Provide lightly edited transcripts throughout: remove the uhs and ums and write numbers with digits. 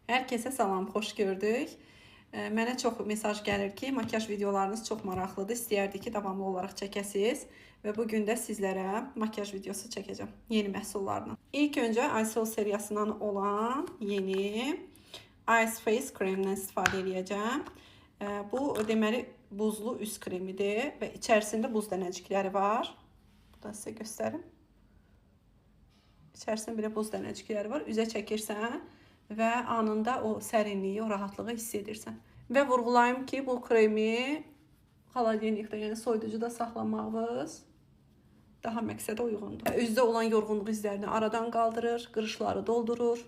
Hər kəsə salam, xoş gördük. Mənə çox mesaj gəlir ki, makyaj videolarınız çox maraqlıdır. İstəyərdik ki, davamlı olaraq çəkəsiniz. Və bugün də sizlərə makyaj videosu çəkəcəm. Yeni məhsullarla. İlk öncə Aysel seriyasından olan yeni Ice Face kremindən istifadə edəcəm. Bu, deməli, buzlu üz kremidir və içərisində buz dənəcikləri var. Bu da sizə göstərim. İçərisində belə buz dənəcikləri var. Üzə çəkirsən və anında o sərinliyi, o rahatlığı hiss edirsən. Və vurğulayım ki, bu kremi xaladenikdə, yəni soyuducuda saxlamağınız daha məqsədə uyğundur. Üzdə olan yorğunluq izlərini aradan qaldırır, qırışları doldurur,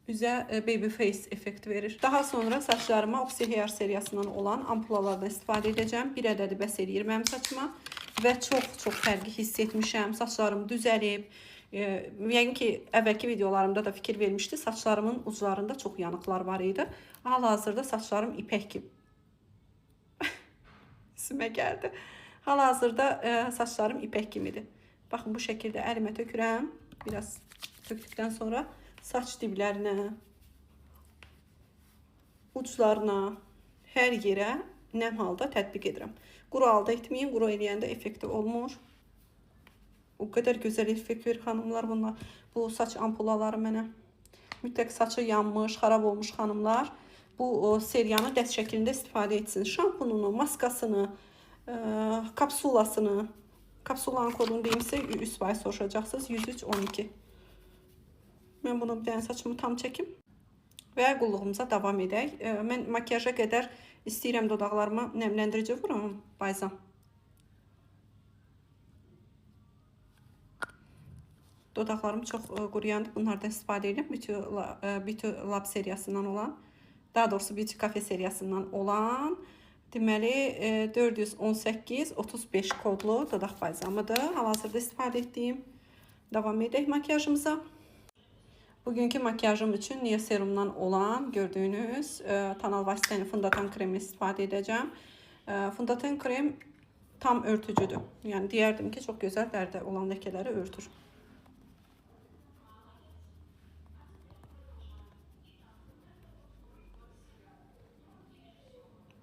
üzə baby face effekti verir. Daha sonra saçlarıma Oxy Hair seriyasından olan ampulalardan istifadə edəcəm. Bir ədədi bəs eləyir mənim saçıma və çox fərqi hiss etmişəm. Saçlarım düzəlib. Yəqin ki, əvvəlki videolarımda da fikir vermişdi. Saçlarımın uclarında çox yanıqlar var idi. Hal-hazırda saçlarım ipək kimi. İsimə gəldi. Hal-hazırda saçlarım ipək kimidir. Baxın, bu şəkildə əlimə tökürəm. Biraz tökdükdən sonra saç diblərinə, uclarına, hər yerə nəm halda tətbiq edirəm. Quru halda etməyin, quru eləyəndə effekti olmur. O qədər gözəl effekt verir xanımlar bunlar. Bu saç ampulaları mənə. Mütləq saçı yanmış, xarab olmuş xanımlar bu seriyanı dəst şəklində istifadə etsin. Şampununu, maskasını, kapsulasını. Kapsulanın kodunu deyimsə 100% soruşacaqsınız. 103-12. Mən bunu bir dənə saçımı tam çəkim və qulluğumuza davam edək. Mən makyaja qədər istəyirəm dodaqlarıma nəmləndirici vurum, balzam. Dodaqlarım çox quruyandı. Bunlardan istifadə edirəm. Beauty Lab seriyasından olan, daha doğrusu Beauty Cafe seriyasından olan, deməli 418-35 kodlu dodaq balzamıdır. Hal-hazırda istifadə etdiyim. Davam edək makyajımıza. Bugünkü makyajım üçün Nia serumdan olan gördüyünüz Tonal Vasitəni fondatan kremi istifadə edəcəm. Fondatan krem tam örtücüdür. Yəni deyərdim ki, çox gözəl dərdə olan ləkələri örtür.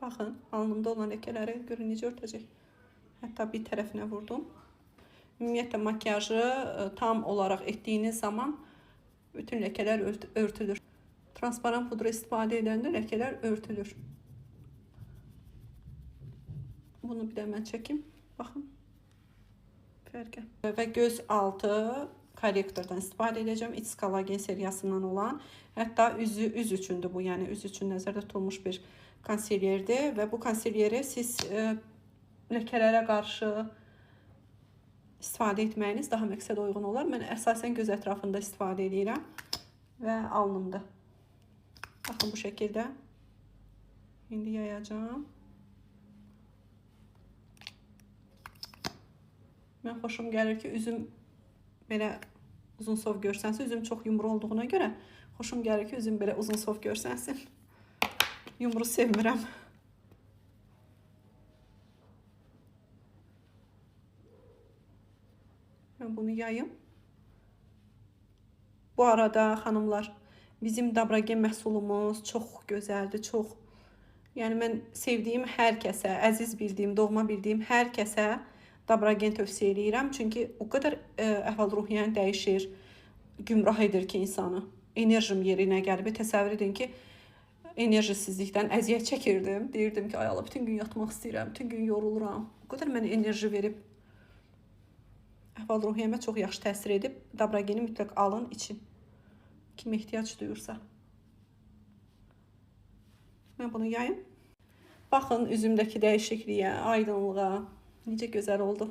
Baxın, alnımda olan ləkələri görün necə örtəcək. Hətta bir tərəfinə vurdum. Ümumiyyətlə, makyajı tam olaraq etdiyiniz zaman bütün ləkələr örtülür. Transparan pudra istifadə edəndə ləkələr örtülür. Bunu bir də mən çəkim. Baxın. Fərqə. Və göz altı korrektordan istifadə edəcəm. It's Collagen seriyasından olan. Hətta üz üçündür bu. Yəni üz üçün nəzərdə tutulmuş bir konsilyerdir. Və bu konsilyeri siz ləkələrə qarşı istifadə etməyiniz daha məqsədə uyğun olar. Mən əsasən göz ətrafında istifadə edirəm və alnımda. Baxın, bu şəkildə. İndi yayacağım. Mən xoşum gəlir ki, üzüm belə uzun sov görsənsin. Üzüm çox yumru olduğuna görə xoşum gəlir ki, üzüm belə uzun sov görsənsin. Yumru sevmirəm. Mən bunu yayım. Bu arada xanımlar, bizim Dabragen məhsulumuz çox gözəldir, çox. Yəni mən sevdiyim hər kəsə, əziz bildiyim, doğma bildiyim hər kəsə Dabragen tövsiyə edirəm. Çünki o qədər əhval-ruhiyyəni dəyişir, gümrah edir ki insanı. Enerjim yerinə gəlib. Təsəvvür edin ki, enerjisizlikdən əziyyət çəkirdim. Deyirdim ki, ay Allah, bütün gün yatmaq istəyirəm, bütün gün yoruluram. O qədər mənə enerji verib. Əhval-ruhiyyəmə çox yaxşı təsir edib. Dabrageni mütləq alın, için. Kim ehtiyac duyursa. Mən bunu yayım. Baxın üzümdəki dəyişikliyə, aydınlığa. Necə gözəl oldu.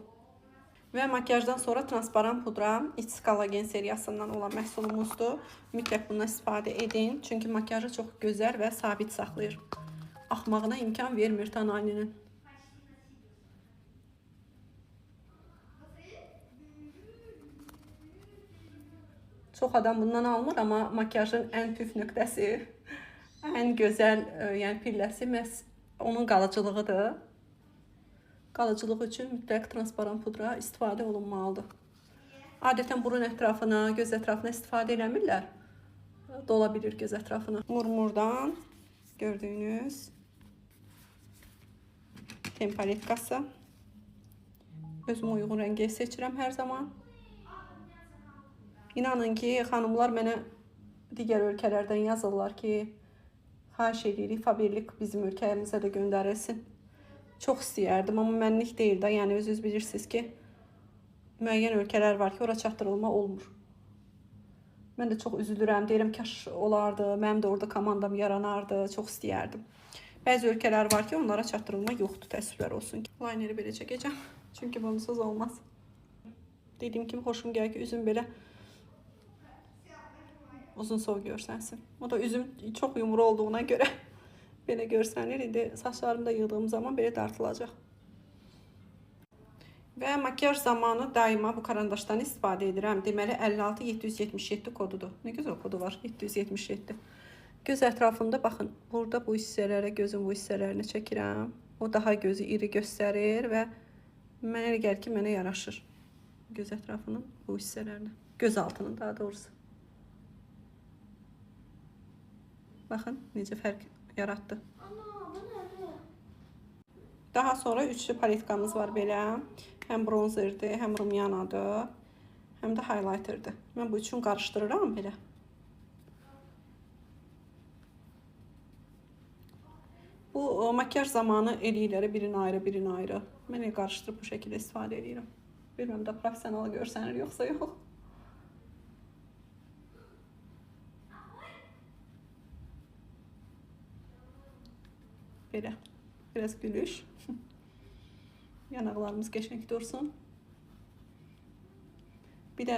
Və makyajdan sonra transparan pudra It's Collagen seriyasından olan məhsulumuzdur. Mütləq bundan istifadə edin. Çünki makyajı çox gözəl və sabit saxlayır. Axmağına imkan vermir tonalinin. Çox adam bundan almır, amma makyajın ən püf nöqtəsi, ən gözəl yəni pilləsi məhz onun qalıcılığıdır. Qalıcılığı üçün mütləq transparan pudra istifadə olunmalıdır. Adətən burun ətrafına, göz ətrafına istifadə eləmirlər. dola bilir göz ətrafına. Murmurdan gördüyünüz ten paletkası. Özümə uyğun rəngi seçirəm hər zaman. İnanın ki, xanımlar mənə digər ölkələrdən yazırlar ki, xahiş edirik, Faberlik bizim ölkəmizə də göndərilsin. Çox istəyərdim, amma mənlik deyil də. Yəni özünüz bilirsiniz ki, müəyyən ölkələr var ki, ora çatdırılma olmur. Mən də çox üzülürəm, deyirəm kaş olardı, mənim də orada komandam yaranardı, çox istəyərdim. Bəzi ölkələr var ki, onlara çatdırılma yoxdur, təəssüflər olsun ki. Lineri belə çəkəcəm, çünki bunsuz olmaz. Dediyim kimi xoşum gəlir ki, üzüm belə uzun sov görsənsin. O da üzüm çox yumru olduğuna görə belə görsənir. İndi saçlarımı da yığdığım zaman belə dartılacaq. Və makyaj zamanı daima bu karandaşdan istifadə edirəm. Deməli 56777 kodudur. Nə gözəl kodu var, 777. Göz ətrafında baxın, burada bu hissələrə, gözün bu hissələrini çəkirəm. O daha gözü iri göstərir və mənə elə gəlir ki, mənə yaraşır. Göz ətrafının bu hissələrini, göz altının daha doğrusu. Baxın, necə fərq yaratdı. Daha sonra üçlü paletkamız var belə. Həm bronzerdir, həm rumyanadır, həm də highlighterdir. Mən bu üçün qarışdırıram belə. Bu makyaj zamanı eləyirlər, birini ayrı, birini ayrı. Mən elə qarışdırıb bu şəkildə istifadə edirəm. Bilməm də professional görsənir, yoxsa yox. Belə, biraz gülüş. Yanaqlarımız qəşəng dursun. Bir də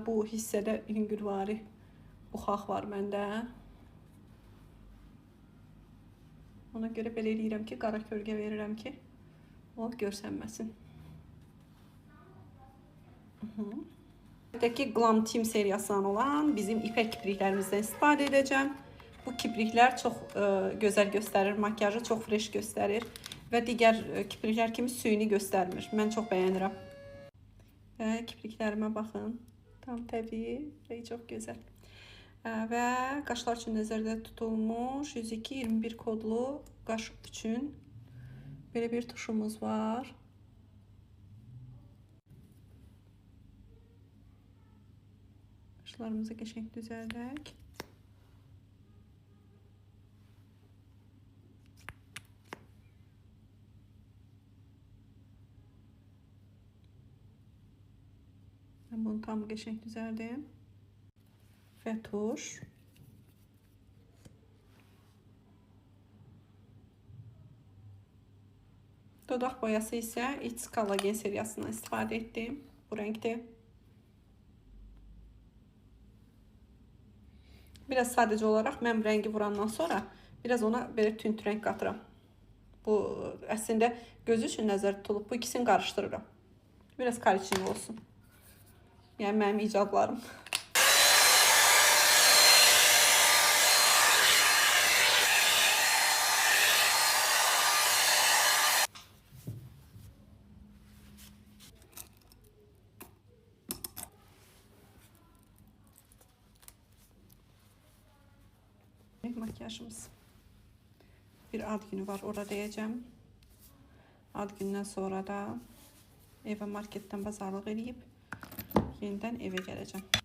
bu hissədə yüngülvari buxaq var məndə. Ona görə belə eləyirəm ki, qara kölgə verirəm ki, o görsənməsin. Buradakı Glam Team seriyasından olan bizim ipək kipriklərimizdən istifadə edəcəm. Bu kipriklər çox gözəl göstərir, makyajı çox fresh göstərir və digər kipriklər kimi süyünü göstərmir. Mən çox bəyənirəm. Və kipriklərimə baxın. Tam təbii və çox gözəl. Və qaşlar üçün nəzərdə tutulmuş 102-21 kodlu qaş üçün belə bir tuşumuz var. Qaşlarımızı qəşəng düzəldək. Ben bunu tam qəşəng düzəldim. Və tuş. Dodaq boyası isə It's Collagen seriyasından istifadə etdim. Bu rəngdə. Biraz sadəcə olaraq mən rəngi vurandan sonra biraz ona belə tünd rəng qatıram. Bu əslində göz üçün nəzərdə tutulub. Bu ikisini qarışdırıram. Biraz korичневый olsun. Yəni mənim icadlarım. Makyajımız. Bir ad günü var, orada deyəcəm. Ad gündən sonra da evə marketdən bazarlıq eləyib yenidən evə gələcəm.